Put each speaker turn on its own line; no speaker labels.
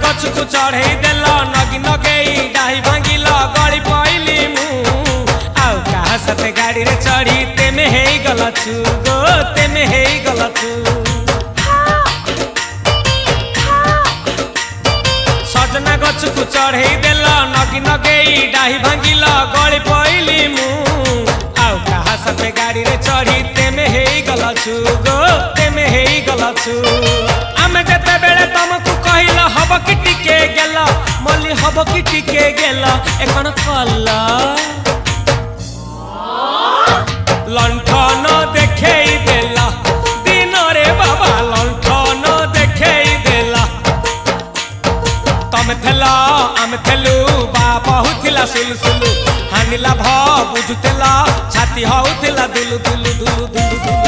गछ को चढ़े देल नगी नगेई डाही भांगिल गली पइली मु आउ कहा साथे गाड़ी रे चढ़ी तेमे हेई गलछु गो तेमे हेई गलछु सजना गछ को चढ़े देल नगी नगेई डाही भांगिल गली पइली मु आउ कहा साथे गाड़ी रे चढ़ी तेमे हेई गलछु गो तेमे हेई गलछु आमे जते बेले तुमको कहिला हब कि टिके गेला मल्ली हब कि टिके गेला एकन कल्ला लंठन देखेई देला दिन रे बाबा लंठन देखेई देला तमे थेला आमे थेलु बाबा हुथिला सुलसुलु हानिला भ बुझुतेला छाती हउथिला दुलु दुलु दुलु दुलु